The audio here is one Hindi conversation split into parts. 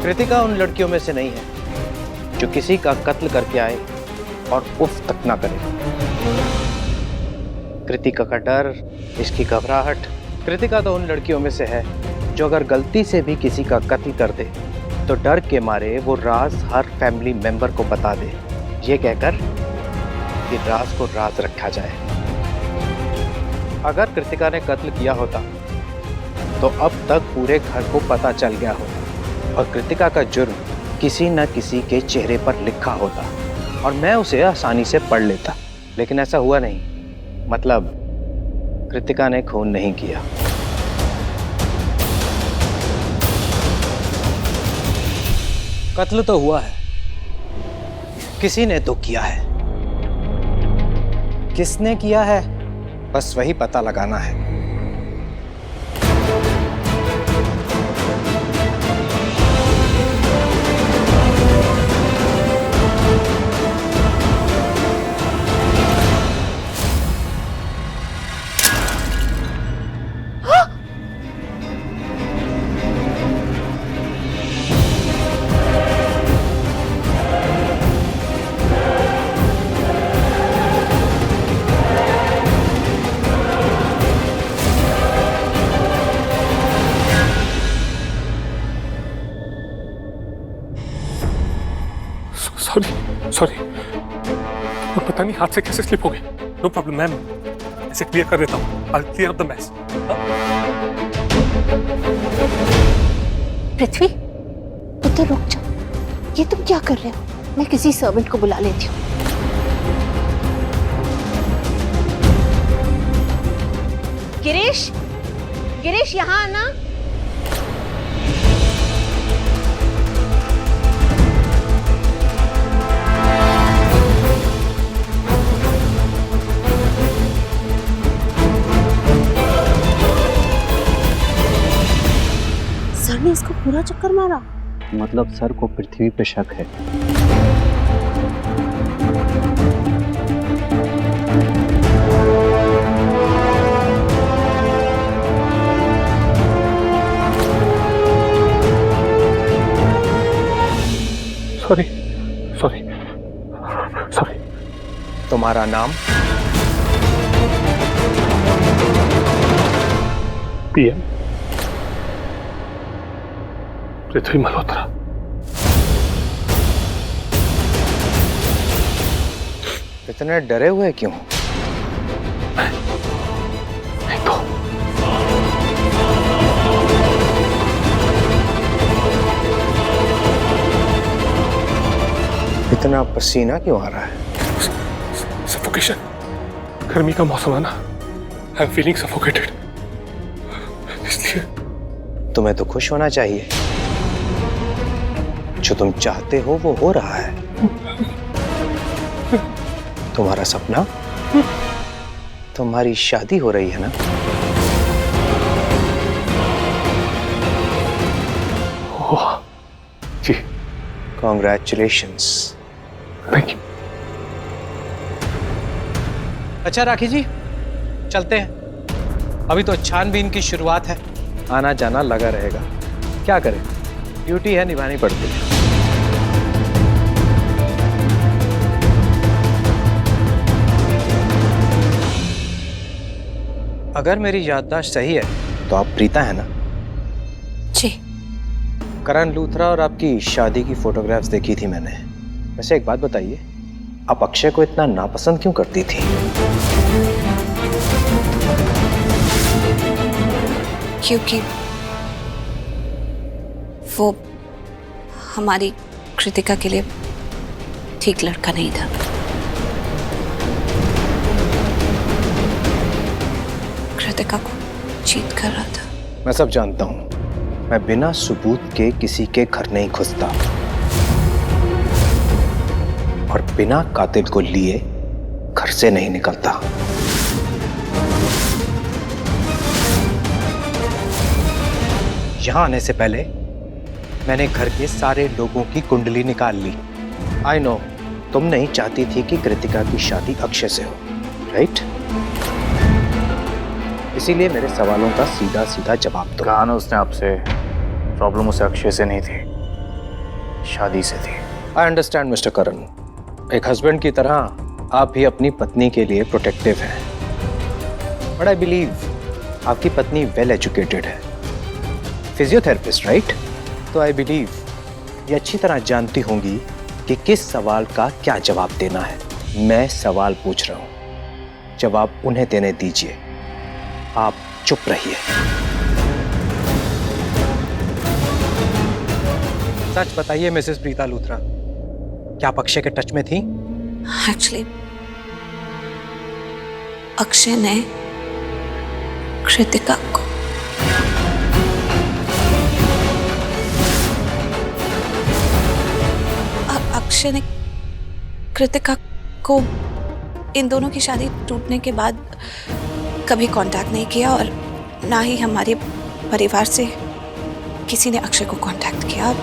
कृतिका उन लड़कियों में से नहीं है जो किसी का कत्ल करके आए और उफ तक ना करे। कृतिका का डर, इसकी घबराहट। कृतिका तो उन लड़कियों में से है जो अगर गलती से भी किसी का कत्ल कर दे तो डर के मारे वो राज हर फैमिली मेंबर को बता दे, ये कहकर कि राज को राज रखा जाए। अगर कृतिका ने कत्ल किया होता तो अब तक पूरे घर को पता चल गया होता और कृतिका का जुर्म किसी न किसी के चेहरे पर लिखा होता और मैं उसे आसानी से पढ़ लेता। लेकिन ऐसा हुआ नहीं। मतलब कृतिका ने खून नहीं किया। कत्ल तो हुआ है, किसी ने तो किया है। किसने किया है बस वही पता लगाना है। सॉरी, पता नहीं हाथ से कैसे स्लिप हो गए। नो प्रॉब्लम मैम, इसे क्लियर कर देता हूँ। I'll clear up the mess. पृथ्वी, उधर रुक जा। ये तुम क्या कर रहे हो? मैं किसी सर्वेंट को बुला लेती हूँ। गिरीश, गिरीश यहाँ आना। सर ने इसको पूरा चक्कर मारा। मतलब सर को पृथ्वी पे शक है। सॉरी। तुम्हारा नाम? PM पृथ्वी मल्होत्रा। इतने डरे हुए क्यों? नहीं तो इतना पसीना क्यों आ रहा है? सफोकेशन। गर्मी का मौसम है ना, आई एम फीलिंग सफोकेटेड, इसलिए। तुम्हें तो खुश होना चाहिए। जो तुम चाहते हो वो हो रहा है। तुम्हारा सपना, तुम्हारी शादी हो रही है ना? ओह जी, कॉन्ग्रेचुलेशंस। Thank you. अच्छा राखी जी, चलते हैं। अभी तो छानबीन की शुरुआत है, आना जाना लगा रहेगा। क्या करें, ड्यूटी है, निभानी पड़ती है। अगर मेरी याददाश्त सही है तो आप प्रीता है ना? जी। करण लूथरा और आपकी शादी की फोटोग्राफ्स देखी थी मैंने। वैसे एक बात बताइए, आप अक्षय को इतना नापसंद क्यों करती थी? क्योंकि वो हमारी कृतिका के लिए ठीक लड़का नहीं था। कृतिका को चीट कर रहा था। मैं सब जानता हूं। मैं बिना सबूत के किसी के घर नहीं घुसता और बिना कातिल को लिए घर से नहीं निकलता। यहां आने से पहले मैंने घर के सारे लोगों की कुंडली निकाल ली। आई नो, तुम नहीं चाहती थी कि कृतिका की शादी अक्षय से हो, राइट? इसीलिए मेरे सवालों का सीधा सीधा जवाब दो। कहा ना उसने आपसे, प्रॉब्लम उसे अक्षय से नहीं थी, शादी से थी। आई अंडरस्टैंड मिस्टर करण, एक हस्बैंड की तरह आप भी अपनी पत्नी के लिए प्रोटेक्टिव हैं, बट आई बिलीव आपकी पत्नी वेल एजुकेटेड है, फिजियोथेरेपिस्ट राइट? तो आई बिलीव ये अच्छी तरह जानती होंगी कि किस सवाल का क्या जवाब देना है। मैं सवाल पूछ रहा हूं, जवाब उन्हें देने दीजिए, आप चुप रहिए। सच बताइए मिसेस प्रीता लूथरा, क्या आप अक्षय के टच में थी? एक्चुअली अक्षय ने कृतिका को अक्षय ने कृतिका को इन दोनों की शादी टूटने के बाद कभी कांटेक्ट नहीं किया और ना ही हमारे परिवार से किसी ने अक्षय को कांटेक्ट किया।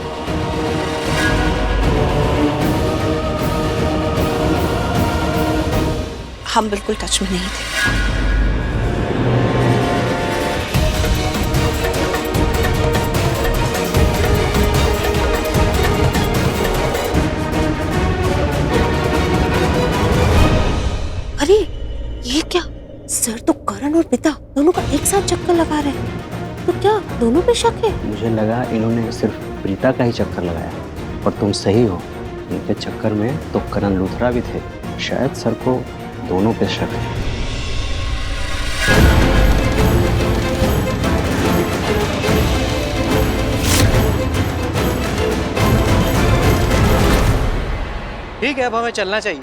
हम बिल्कुल टच में नहीं थे। अरे ये क्या, सर तो करण और पिता दोनों का एक साथ चक्कर लगा रहे हैं, तो क्या दोनों पे शक है? मुझे लगा इन्होंने सिर्फ प्रीता का ही चक्कर लगाया, और तुम सही हो, इनके चक्कर में तो करण लूथरा भी थे। शायद सर को दोनों पे शक है। ठीक है, अब हमें चलना चाहिए,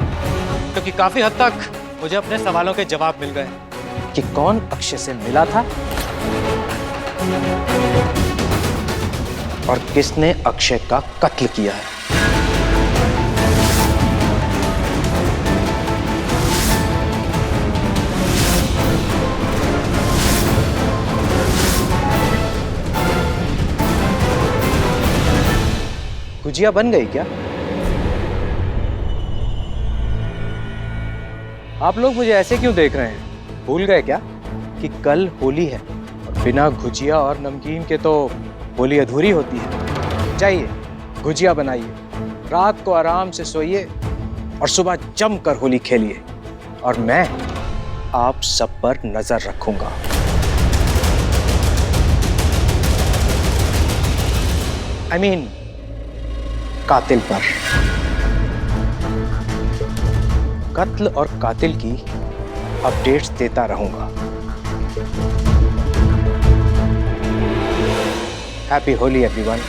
क्योंकि काफी हद तक मुझे अपने सवालों के जवाब मिल गए कि कौन अक्षय से मिला था और किसने अक्षय का कत्ल किया है। गुजिया बन गई क्या? आप लोग मुझे ऐसे क्यों देख रहे हैं? भूल गए क्या कि कल होली है और बिना गुजिया और नमकीन के तो होली अधूरी होती है। जाइए गुजिया बनाइए, रात को आराम से सोइए और सुबह जमकर होली खेलिए, और मैं आप सब पर नजर रखूंगा। I mean, कातिल पर। कत्ल और कातिल की अपडेट्स देता रहूंगा। Happy Holi everyone.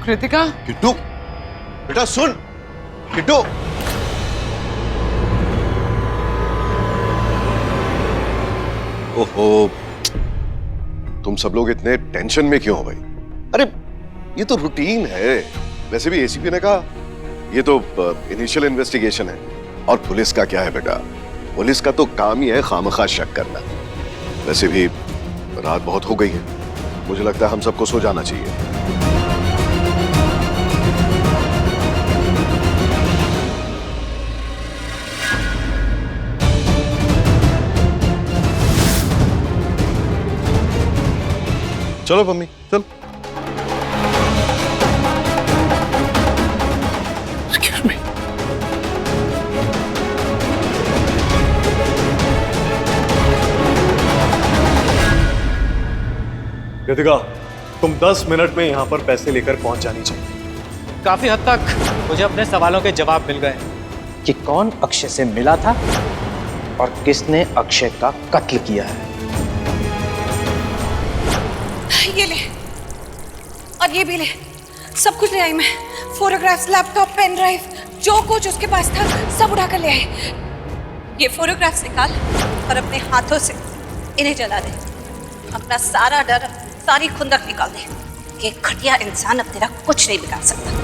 कृतिका, किट्टू, बेटा सुन, किट्टू। ओहो, तुम सब लोग इतने टेंशन में क्यों हो भाई? अरे ये तो रूटीन है। वैसे भी एसीपी ने कहा ये तो इनिशियल इन्वेस्टिगेशन है, और पुलिस का क्या है बेटा, पुलिस का तो काम ही है खामखा शक करना। वैसे भी रात बहुत हो गई है, मुझे लगता है हम सबको सो जाना चाहिए। चलो मम्मी, चल। Excuse me. कृतिका, तुम 10 मिनट में यहाँ पर पैसे लेकर पहुंच जानी चाहिए। काफी हद तक मुझे अपने सवालों के जवाब मिल गए कि कौन अक्षय से मिला था और किसने अक्षय का कत्ल किया है। ये ले और ये भी ले, सब कुछ ले आई मैं। फोटोग्राफ्स, लैपटॉप, पेन ड्राइव, जो कुछ उसके पास था सब उठा कर ले आई। ये फोटोग्राफ्स निकाल और अपने हाथों से इन्हें जला दे। अपना सारा डर, सारी खुंदक निकाल दे कि घटिया इंसान अब तेरा कुछ नहीं बिगाड़ सकता।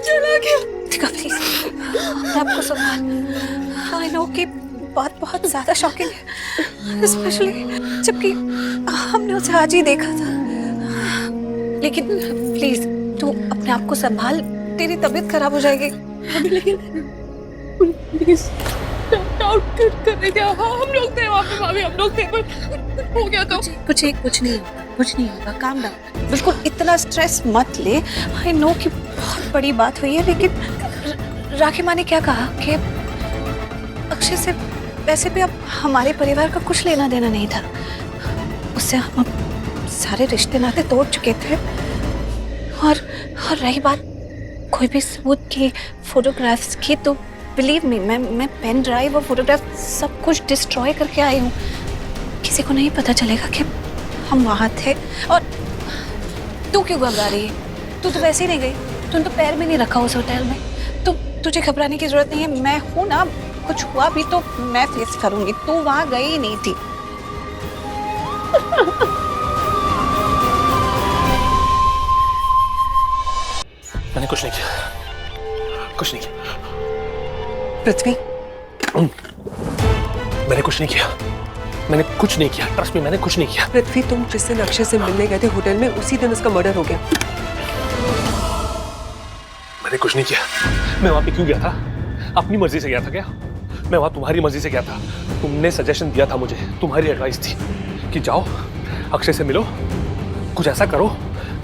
चला गया। ठीक है, प्लीज अपने आप को संभाल। आई नो कि बात बहुत ज्यादा शॉकिंग है, स्पेशली जबकि हमने उसे आज ही देखा था। लेकिन प्लीज तू अपने आप को संभाल, तेरी तबीयत खराब हो जाएगी। लेकिन प्लीज डाउट कर रहे थे, हम लोग थे वहाँ पे, भाभी हम लोग थे, पर हो गया तो कुछ नहीं होगा, काम डाउन। बिल्कुल इतना स्ट्रेस मत ले। आई नो कि बहुत बड़ी बात हुई है, लेकिन राखी माँ ने क्या कहा कि अक्षय से वैसे भी अब हमारे परिवार का कुछ लेना देना नहीं था, उससे हम अब सारे रिश्ते नाते तोड़ चुके थे। और रही बात कोई भी सबूत की, फोटोग्राफ्स की, तो बिलीव मी, मैं पेन ड्राइव और फोटोग्राफ सब कुछ डिस्ट्रॉय करके आई हूँ। किसी को नहीं पता चलेगा कि हम वहाँ थे। और तू क्यों घबरा रही है? तू तो वैसे ही नहीं गई, तूने तो पैर भी नहीं रखा उस होटल में, तो तुझे घबराने की जरूरत नहीं है। मैं हूं ना, कुछ हुआ भी तो मैं फेस करूंगी। तू वहां गई ही नहीं थी। मैंने कुछ नहीं किया, कुछ नहीं किया पृथ्वी। मैंने कुछ नहीं किया, मैंने कुछ नहीं किया, ट्रस्ट में मैंने कुछ नहीं किया। पृथ्वी, तुम जिस दिन अक्षय से मिलने गए थे होटल में, उसी दिन उसका मर्डर हो गया। मैंने कुछ नहीं किया। मैं वहां पे क्यों गया था? अपनी मर्जी से गया था क्या? मैं वहां तुम्हारी मर्जी से गया था। तुमने सजेशन दिया था मुझे, तुम्हारी एडवाइस थी कि जाओ अक्षय से मिलो, कुछ ऐसा करो,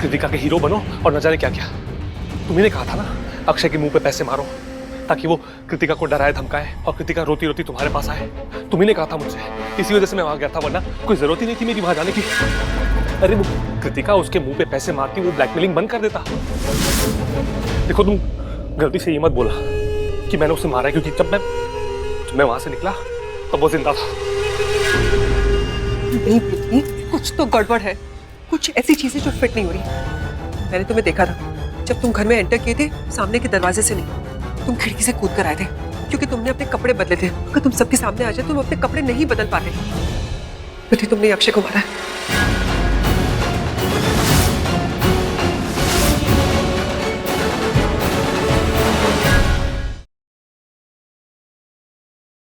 कृतिका के हीरो बनो और न जाने क्या क्या। तुम्ही ने कहा था ना अक्षय के मुंह पे पैसे मारो ताकि वो कृतिका को डराए धमकाए और कृतिका रोती रोती तुम्हारे पास आए। तुम्ही ने कहा था मुझसे, इसी वजह से मैं वहां गया था, वरना कोई जरूरत ही नहीं थी मेरी वहां जाने की। अरे वो कृतिका उसके मुंह पे पैसे मारती, वो ब्लैकमेलिंग बंद कर देता। देखो तुम गलती से ये मत बोला कि मैंने उसे मारा है, क्योंकि जब मैं वहां से निकला तब वो जिंदा था। नहीं पृथ्वी, कुछ तो गड़बड़ है, कुछ ऐसी चीजें जो फिट नहीं हो रही। मैंने तुम्हें देखा था जब तुम घर में एंटर किए थे, सामने के दरवाजे से नहीं, तुम खिड़की से कूद कर आए थे, क्योंकि तुमने अपने कपड़े बदले थे। अगर तुम सबके सामने आ जाए, तुम अपने कपड़े नहीं बदल पाते। पृथ्वी, तुमने अक्षय को मारा है।